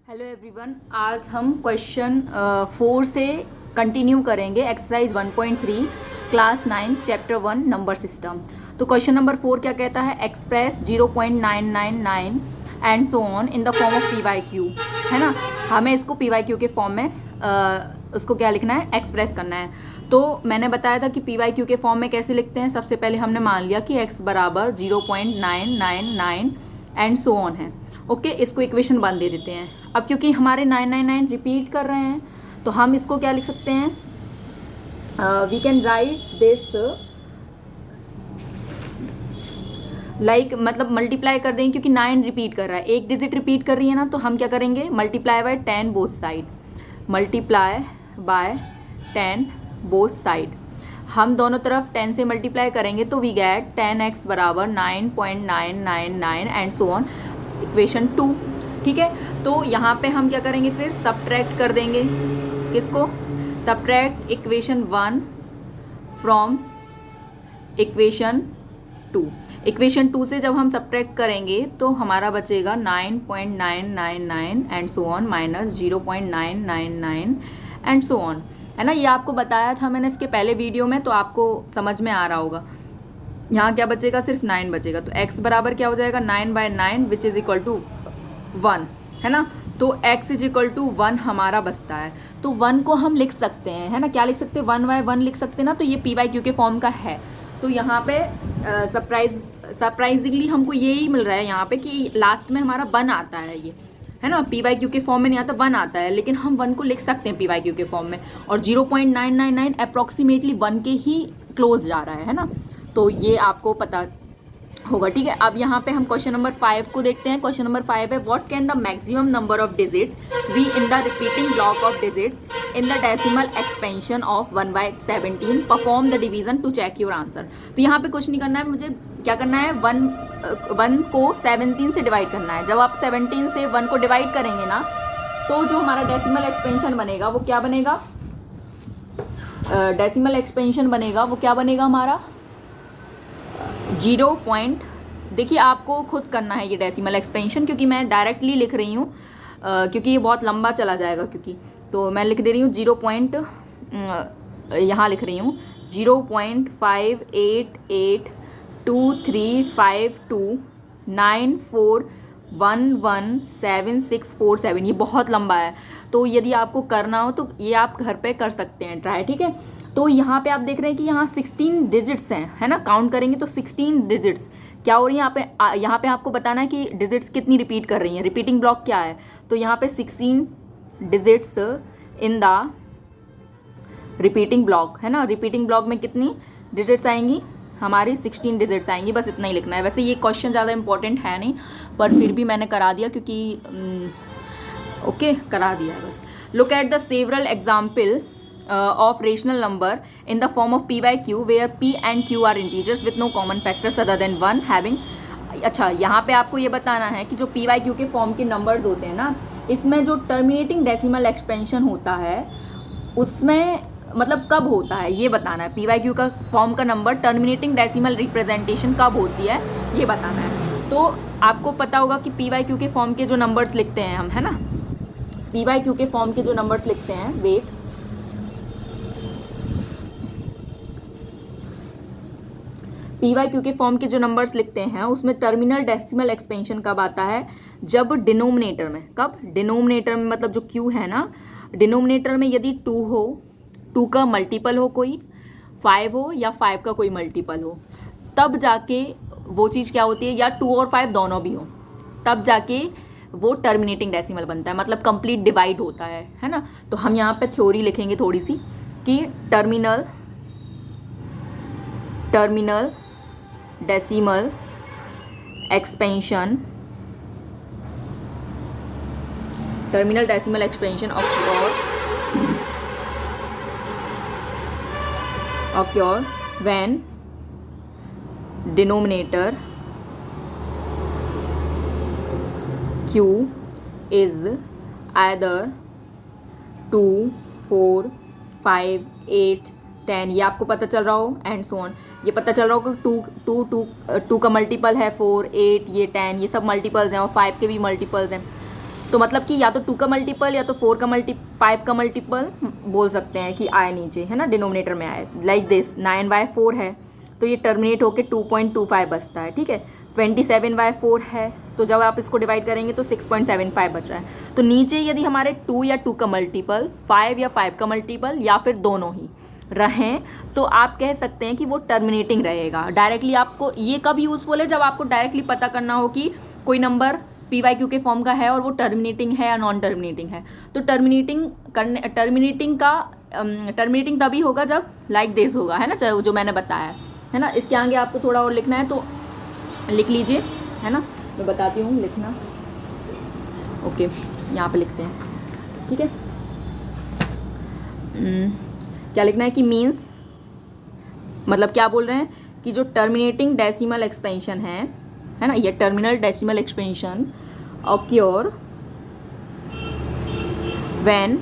Hello everyone, आज हम question 4 से कंटिन्यू करेंगे exercise 1.3 class 9 chapter 1 number system. तो क्वेश्चन नंबर 4 क्या कहता है? Express 0.999 and so on in the form of p by q, है ना। हमें इसको पी वाई क्यू के फॉर्म में उसको क्या लिखना है? एक्सप्रेस करना है। तो मैंने बताया था कि पी वाई क्यू के फॉर्म में कैसे लिखते हैं। सबसे पहले हमने मान लिया कि x बराबर 0.999 एंड सो ऑन है। ओके, इसको इक्वेशन 1 दे देते हैं। अब क्योंकि हमारे 999 रिपीट कर रहे हैं तो हम इसको क्या लिख सकते हैं? We can write this like, मतलब मल्टीप्लाई कर देंगे क्योंकि 9 रिपीट कर रहा है, एक डिजिट रिपीट कर रही है ना, तो हम क्या करेंगे? Multiply by 10 both side, multiply by 10 both side. हम दोनों तरफ 10 से मल्टीप्लाई करेंगे तो वी गेट 10x बराबर 9.999 एंड सो ऑन, इक्वेशन 2। ठीक है, तो यहाँ पे हम क्या करेंगे? फिर सब्ट्रैक्ट कर देंगे। किसको? Subtract equation 1 from equation 2। Equation 2 से जब हम सब्ट्रैक्ट करेंगे तो हमारा बचेगा 9.999 and so on minus 0.999 and so on, है ना। ये आपको बताया था मैंने इसके पहले वीडियो में, तो आपको समझ में आ रहा होगा। यहाँ क्या बचेगा? सिर्फ 9 बचेगा। तो x बराबर क्या हो जाएगा? 9/9 विच इज इक्वल टू 1, है ना। तो x इज इक्वल टू 1 हमारा बचता है। तो 1 को हम लिख सकते हैं, है ना। क्या लिख सकते हैं? 1/1 लिख सकते हैं ना। तो ये पी वाई क्यू के फॉर्म का है। तो यहाँ पे सरप्राइजिंगली हमको यही मिल रहा है यहाँ पे कि लास्ट में हमारा 1 आता है, ये है ना। पी वाई क्यू के फॉर्म में नहीं आता, 1 आता है, लेकिन हम 1 को लिख सकते हैं पी वाई क्यू के फॉर्म में। और 0.999 अप्रॉक्सीमेटली 1 के ही क्लोज जा रहा है ना। तो ये आपको पता होगा। ठीक है, अब यहाँ पे हम क्वेश्चन नंबर 5 को देखते हैं। क्वेश्चन नंबर 5 है, what can the maximum number of digits be in the repeating block of digits in the decimal expansion of 1/17, perform the division to check your answer. तो यहाँ पे कुछ नहीं करना है, मुझे क्या करना है? 1 को 17 से डिवाइड करना है। जब आप 17 से 1 को डिवाइड करेंगे ना, तो जो हमारा डेसिमल एक्सपेंशन बनेगा वो क्या बनेगा? डेसिमल एक्सपेंशन बनेगा वो क्या बनेगा हमारा? 0 पॉइंट, देखिए आपको खुद करना है ये डेसिमल एक्सपेंशन, क्योंकि मैं डायरेक्टली लिख रही हूँ, क्योंकि ये बहुत लंबा चला जाएगा। क्योंकि तो मैं लिख दे रही हूँ 0 पॉइंट, यहाँ लिख रही हूँ 0.5882235294117647। ये बहुत लंबा है, तो यदि आपको करना हो तो ये आप घर पे कर सकते हैं ट्राई। ठीक है, तो यहाँ पे आप देख रहे हैं कि यहाँ 16 डिजिट्स हैं, है ना। काउंट करेंगे तो 16 डिजिट्स क्या हो रही है यहाँ पे आपको बताना है कि डिजिट्स कितनी रिपीट कर रही हैं। रिपीटिंग ब्लॉक क्या है? तो यहाँ पे 16 digits in the repeating block, है ना। रिपीटिंग ब्लॉक में कितनी डिजिट्स आएंगी? हमारी 16 डिजिट्स आएंगी। बस इतना ही लिखना है। वैसे ये क्वेश्चन ज़्यादा इंपॉर्टेंट है नहीं, पर फिर भी मैंने करा दिया क्योंकि ओके करा दिया है बस। Look at the several example of rational number in the form of p by q where p and q are integers with no common factors other than 1 having। अच्छा, यहाँ पे आपको ये बताना है कि जो p by q के फॉर्म के नंबर्स होते हैं ना, इसमें जो टर्मिनेटिंग डेसिमल एक्सपेंशन होता है उसमें मतलब कब होता है ये बताना है। p by q का फॉर्म का नंबर टर्मिनेटिंग डेसिमल रिप्रेजेंटेशन कब होती है ये बताना है। तो आपको पता होगा कि p by q के फॉर्म के जो नंबर्स लिखते हैं हम, है ना। p by q के फॉर्म के जो नंबर्स लिखते हैं, वेट, पी वाई क्यू के फॉर्म के जो नंबर्स लिखते हैं उसमें टर्मिनल डेसिमल एक्सपेंशन कब आता है? जब डिनोमिनेटर में, कब? डिनोमिनेटर में, मतलब जो क्यू है ना, डिनोमिनेटर में यदि 2 हो, 2 का मल्टीपल हो कोई, 5 हो या 5 का कोई मल्टीपल हो, तब जाके वो चीज़ क्या होती है, या 2 और 5 दोनों भी हो, तब जाके वो टर्मिनेटिंग डेसिमल बनता है, मतलब कंप्लीट डिवाइड होता है ना। तो हम यहाँ पे थ्योरी लिखेंगे थोड़ी सी कि terminal decimal expansion occur when denominator q is either 2, 4, 5, 8, 10, ये आपको पता चल रहा हो, एंड सो ऑन। ये पता चल रहा हो कि 2 का मल्टीपल है 4, 8, ये 10, ये सब मल्टीपल्स हैं, और 5 के भी मल्टीपल्स हैं। तो मतलब कि या तो 2 का मल्टीपल या तो 5 का मल्टीपल बोल सकते हैं कि आए नीचे, है ना, डिनोमिनेटर में आए। लाइक दिस 9/4 है तो ये टर्मिनेट होकर 2.25 बचता है, ठीक है। 27/4 है तो जब आप इसको डिवाइड करेंगे तो 6.75 बच रहा है। तो नीचे यदि हमारे 2 या 2 का मल्टीपल, 5 या 5 का मल्टीपल या फिर दोनों ही रहें तो आप कह सकते हैं कि वो टर्मिनेटिंग रहेगा। डायरेक्टली आपको ये कब यूज़फुल है, जब आपको डायरेक्टली पता करना हो कि कोई नंबर PYQ के फॉर्म का है और वो टर्मिनेटिंग है या नॉन टर्मिनेटिंग है। तो टर्मिनेटिंग तभी होगा जब लाइक दिस होगा, है ना, चाहे जो मैंने बताया है ना। इसके आगे आपको थोड़ा और लिखना है तो लिख लीजिए, है ना, मैं बताती हूँ लिखना। ओके, यहाँ पे लिखते हैं, ठीक है। क्या लिखना है कि मीन्स, मतलब क्या बोल रहे हैं कि जो टर्मिनेटिंग डेसिमल एक्सपेंशन है ना, ये terminal decimal expansion occur when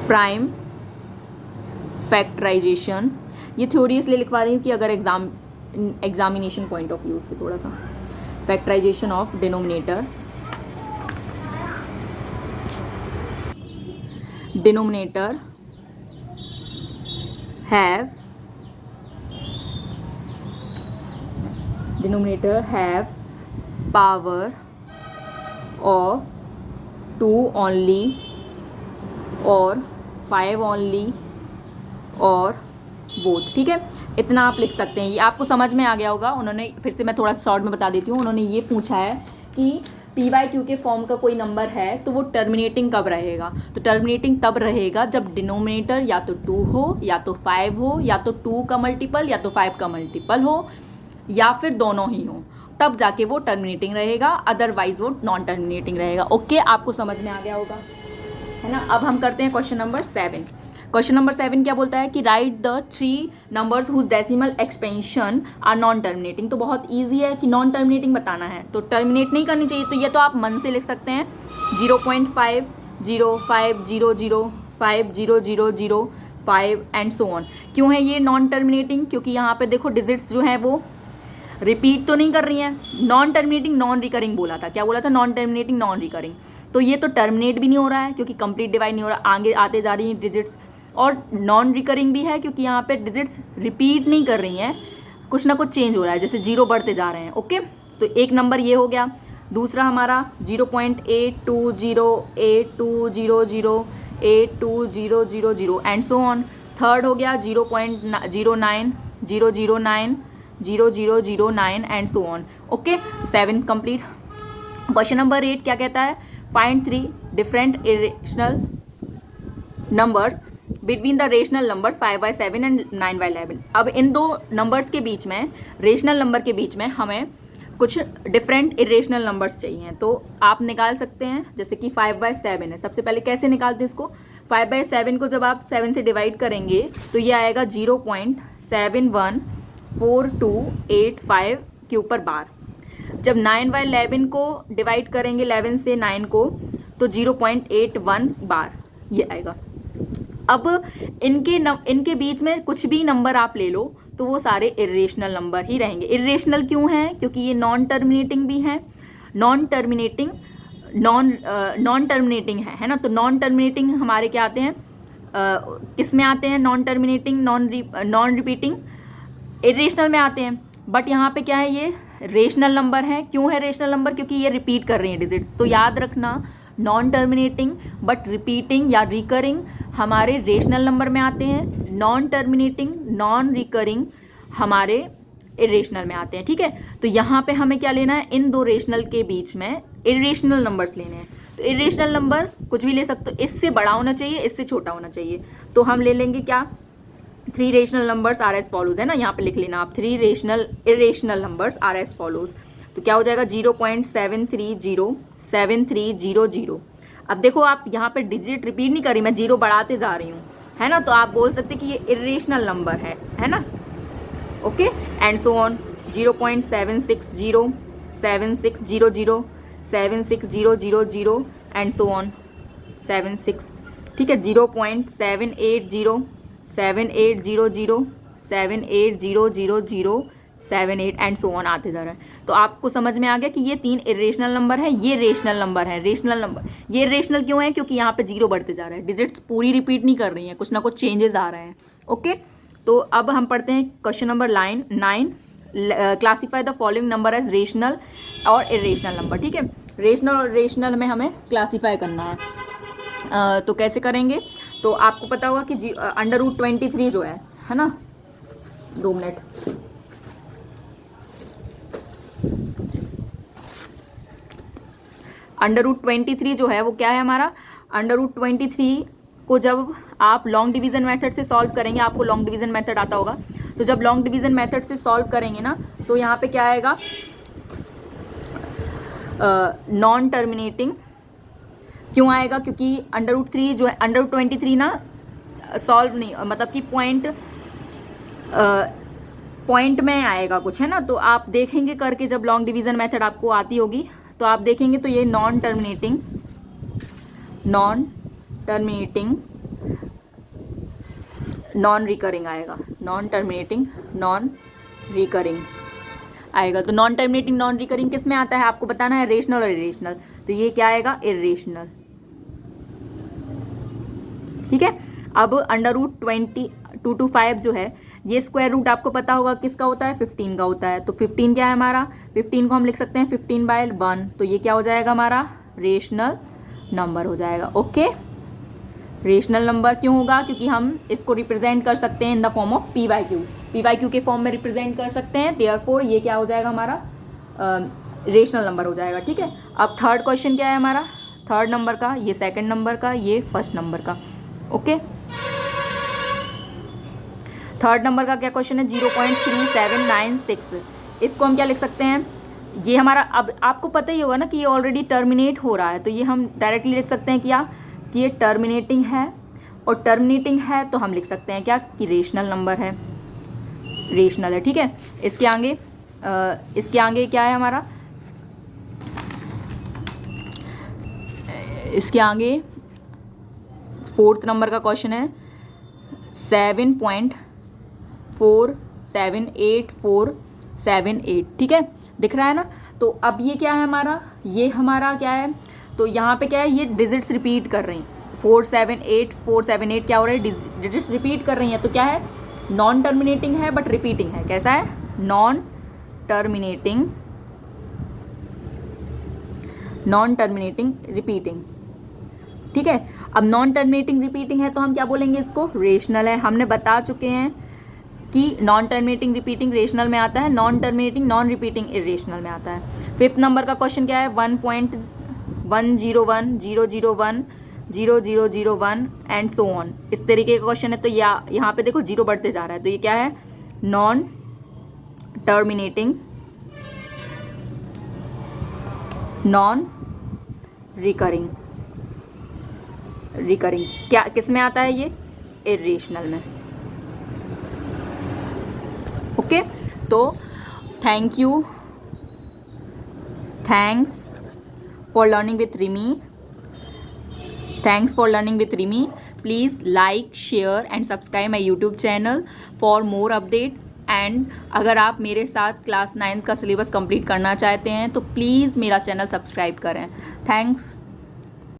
prime factorization. ये थ्योरी इसलिए लिखवा रही हूँ कि अगर एग्जामिनेशन पॉइंट ऑफ व्यू से थोड़ा सा, factorization of denominator have power of 2 only or 5 only और बोथ, ठीक है। इतना आप लिख सकते हैं, ये आपको समझ में आ गया होगा। उन्होंने, फिर से मैं थोड़ा शॉर्ट में बता देती हूँ, उन्होंने ये पूछा है कि PYQ के फॉर्म का कोई नंबर है तो वो टर्मिनेटिंग कब रहेगा। तो टर्मिनेटिंग तब रहेगा जब डिनोमिनेटर या तो 2 हो या तो 5 हो या तो 2 का मल्टीपल या तो 5 का मल्टीपल हो या फिर दोनों ही हो, तब जाके वो टर्मिनेटिंग रहेगा, अदरवाइज वो नॉन टर्मिनेटिंग रहेगा। ओके, आपको समझ में आ गया होगा, है ना। अब हम करते हैं क्वेश्चन नंबर 7। क्वेश्चन नंबर 7 क्या बोलता है कि write the 3 numbers whose decimal expansion are non terminating. तो बहुत ईजी है कि नॉन टर्मिनेटिंग बताना है, तो टर्मिनेट नहीं करनी चाहिए। तो ये तो आप मन से लिख सकते हैं 0.5 0 5 0 0 5 0 0 0 5 एंड सो ऑन। क्यों है ये नॉन टर्मिनेटिंग? क्योंकि यहाँ पे देखो डिजिट्स जो हैं वो रिपीट तो नहीं कर रही हैं। नॉन टर्मिनेटिंग नॉन रिकरिंग बोला था, क्या बोला था? Non terminating non recurring. तो ये तो टर्मिनेट भी नहीं हो रहा है क्योंकि कंप्लीट डिवाइड नहीं हो रहा, आगे आते जा रही हैं डिजिट्स, और नॉन रिकरिंग भी है क्योंकि यहाँ पे डिजिट्स रिपीट नहीं कर रही हैं, कुछ ना कुछ चेंज हो रहा है, जैसे 0 बढ़ते जा रहे हैं। ओके, तो एक नंबर ये हो गया। दूसरा हमारा 0.820820 8200 एंड सो ऑन। थर्ड हो गया 0.09 009 0009 and so on. Okay, 7 complete. Question number 8 क्या कहता है? Find 3 different irrational numbers between the rational number 5/7 and 9/11। अब इन दो नंबर्स के बीच में, रेशनल नंबर के बीच में हमें कुछ डिफरेंट इरेशनल नंबर्स चाहिए, तो आप निकाल सकते हैं। जैसे कि 5/7 है, सबसे पहले कैसे निकालते हैं इसको? 5/7 को जब आप 7 से डिवाइड करेंगे तो ये आएगा 0.714285 के ऊपर बार। जब 9/11 को डिवाइड करेंगे 11 से 9 को तो 0.81 बार ये आएगा। अब इनके बीच में कुछ भी नंबर आप ले लो तो वो सारे इरेशनल नंबर ही रहेंगे। इरेशनल क्यों हैं? क्योंकि ये नॉन टर्मिनेटिंग भी हैं। नॉन टर्मिनेटिंग है ना। तो नॉन टर्मिनेटिंग हमारे क्या आते हैं, किस में आते हैं? Non terminating, non repeating, irrational में आते हैं। बट यहाँ पे क्या है, ये रेशनल नंबर है। क्यों है रेशनल नंबर? क्योंकि ये रिपीट कर रही हैं डिजिट्स। तो याद रखना, नॉन टर्मिनेटिंग बट रिपीटिंग या रिकरिंग हमारे रेशनल नंबर में आते हैं, नॉन टर्मिनेटिंग नॉन रिकरिंग हमारे इरेशनल में आते हैं। ठीक है, तो यहाँ पे हमें क्या लेना है? इन दो रेशनल के बीच में इरेशनल नंबर्स लेने हैं। तो इरेशनल नंबर कुछ भी ले सकते हो, इससे बड़ा होना चाहिए, इससे छोटा होना चाहिए। तो हम ले लेंगे क्या? 3 rational numbers are as follows, है ना। यहाँ पे लिख लेना आप 3 irrational numbers are as follows. तो क्या हो जाएगा? 0.73073000। अब देखो आप यहाँ पे डिजिट रिपीट नहीं करी, मैं 0 बढ़ाते जा रही हूँ, है ना। तो आप बोल सकते कि ये इरेशनल नंबर है ना। Okay, and so on. 0.760 7600 76000 and so on 76। ठीक है, 0.780 7800 7800 78 एंड सो ऑन आते जा रहा है। तो आपको समझ में आ गया कि ये 3 इरेशनल नंबर है, ये रेशनल नंबर है। रेशनल नंबर ये रेशनल क्यों है? क्योंकि यहाँ पे 0 बढ़ते जा रहा है, डिजिट्स पूरी रिपीट नहीं कर रही हैं, कुछ ना कुछ चेंजेस आ रहे हैं। ओके, तो अब हम पढ़ते हैं question number 9। Classify the following number as rational और इरेशनल नंबर। ठीक है, रेशनल और इरेशनल में हमें क्लासीफाई करना है। तो कैसे करेंगे? तो आपको पता होगा कि √23 जो है ना, 2 मिनट, √23 जो है वो क्या है हमारा? √23 को जब आप लॉन्ग डिवीजन मेथड से सॉल्व करेंगे, आपको लॉन्ग डिवीजन मेथड आता होगा, तो जब लॉन्ग डिवीजन मेथड से सॉल्व करेंगे ना, तो यहाँ पे क्या आएगा? Non terminating. क्यों आएगा? क्योंकि √3 जो है, √23 ना सॉल्व नहीं, मतलब कि पॉइंट में आएगा कुछ, है ना। तो आप देखेंगे करके, जब लॉन्ग डिवीजन मेथड आपको आती होगी तो आप देखेंगे तो ये नॉन टर्मिनेटिंग नॉन रिकरिंग आएगा, नॉन टर्मिनेटिंग नॉन रिकरिंग आएगा। तो नॉन टर्मिनेटिंग नॉन रिकरिंग किस में आता है आपको बताना है? रेशनल और इरेशनल। तो ये क्या आएगा? इरेशनल। ठीक है, अब √2 to 5 जो है, ये स्क्वायर रूट आपको पता होगा किसका होता है? 15 का होता है। तो 15 क्या है हमारा? 15 को हम लिख सकते हैं 15/1। तो ये क्या हो जाएगा हमारा? रेशनल नंबर हो जाएगा। ओके, रेशनल नंबर क्यों होगा? क्योंकि हम इसको रिप्रेजेंट कर सकते हैं इन द फॉर्म ऑफ PYQ के फॉर्म में रिप्रेजेंट कर सकते हैं। देयरफॉर ये क्या हो जाएगा हमारा? रेशनल नंबर हो जाएगा। ठीक है, अब थर्ड क्वेश्चन क्या है हमारा? थर्ड नंबर का, ये सेकंड नंबर का, ये फर्स्ट नंबर का। ओके, थर्ड नंबर का क्या क्वेश्चन है? 0.3796। इसको हम क्या लिख सकते हैं? ये हमारा, अब आपको पता ही होगा ना कि ये ऑलरेडी टर्मिनेट हो रहा है, तो ये हम डायरेक्टली लिख सकते हैं क्या? कि ये टर्मिनेटिंग है, और टर्मिनेटिंग है तो हम लिख सकते हैं क्या? कि रेशनल नंबर है, रेशनल है। ठीक है, इसके आगे क्या है हमारा? इसके आगे फोर्थ नंबर का क्वेश्चन है 7.478478। ठीक है, दिख रहा है ना। तो अब ये क्या है हमारा? ये हमारा क्या है? तो यहाँ पे क्या है? ये डिजिट्स रिपीट कर रही हैं। 478 क्या हो रहा है? डिजिट्स रिपीट कर रही हैं। तो क्या है? नॉन टर्मिनेटिंग है बट रिपीटिंग है। कैसा है? Non terminating repeating. ठीक है, अब नॉन टर्मिनेटिंग रिपीटिंग है तो हम क्या बोलेंगे? इसको रेशनल है। हमने बता चुके हैं कि नॉन टर्मिनेटिंग रिपीटिंग रेशनल में आता है, non terminating non repeating irrational में आता है। फिफ्थ नंबर का क्वेश्चन क्या है? 1.101 एंड सो ऑन, इस तरीके का क्वेश्चन है। तो यहाँ पे देखो 0 बढ़ते जा रहा है, तो ये क्या है? नॉन टर्मिनेटिंग नॉन रिकरिंग क्या किस में आता है? ये इरेशनल में। ओके, तो thanks for learning with Rimi. Please like, share and subscribe my YouTube channel for more update. And अगर आप मेरे साथ क्लास 9 का सिलेबस कंप्लीट करना चाहते हैं तो प्लीज़ मेरा चैनल सब्सक्राइब करें। थैंक्स।